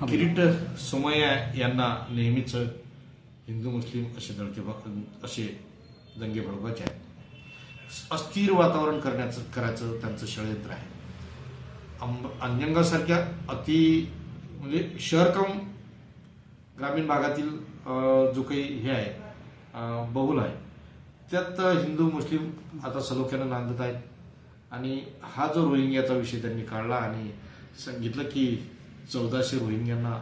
किरीट सोमय्या यांना नेहमीच हिंदू मुस्लिम असे दंगे भडवायचे आहेत। अस्थिर वातावरण करायचं त्यांचं षडयंत्र आहे। अंजनगावसारख्या म्हणजे शहर कम ग्रामीण भागातील जो काही हे आहे बहुल आहे त्यात हिंदू मुस्लिम आता सलोख्यानं नांदत आहेत आणि हा जो रोहिंग्याचा विषय त्यांनी काढला आणि सांगितलं की 1400 रोहिंग्यांना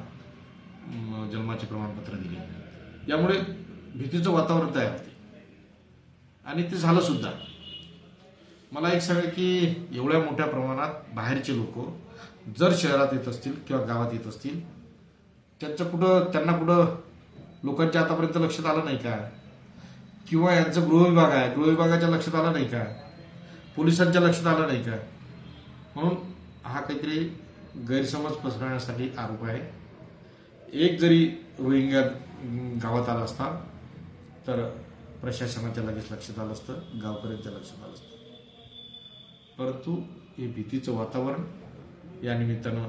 जन्माचे प्रमाणपत्र दिले, यामुळे भीतीचं वातावरण तयार होते आणि ते झालं सुद्धा। मला एक सांगा की एवढ्या मोठ्या प्रमाणात बाहेरचे लोक जर शहरात येत असतील किंवा गावात येत असतील त्यांना कुठं लोकांच्या आतापर्यंत लक्षात आलं नाही का? किंवा यांचं गृहविभाग आहे, गृहविभागाच्या लक्षात आलं नाही का? पोलिसांच्या लक्षात आलं नाही का? म्हणून हा काहीतरी गैरसमज पसरवण्यासाठी आरोप आहे। एक जरी रोहिंग्या गावात आला असता तर प्रशासनाच्या लगेच लक्षात आलं असतं, गावकऱ्यांच्या लक्षात आलं असतं, परंतु हे भीतीचं वातावरण या निमित्तानं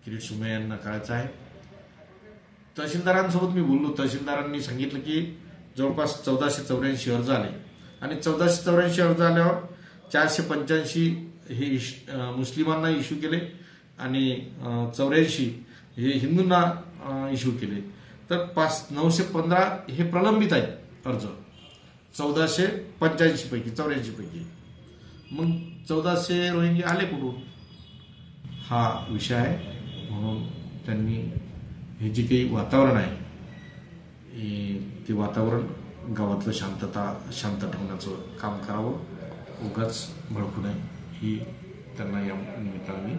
किरीट सोमय्या यांना कळायचं आहे। तहसीलदारांसोबत मी बोललो, तहसीलदारांनी सांगितलं की जवळपास 1484 अर्ज आले आणि 1484 अर्ज आल्यावर 485 हे मुस्लिमांना इश्यू केले आणि 84 हे हिंदूंना इश्यू केले, तर 915 हे प्रलंबित आहेत अर्ज 1485 पैकी 84 पैकी। मग 1400 रोहिंगे आले कुठून? हा विषय आहे। म्हणून त्यांनी हे जे काही वातावरण आहे ते वातावरण गावातलं शांत ठेवण्याचं काम करावं, उगाच भडकू नये ही त्यांना या निमित्ताने मी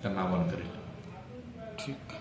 त्यांना आवाहन करेल। ठीक।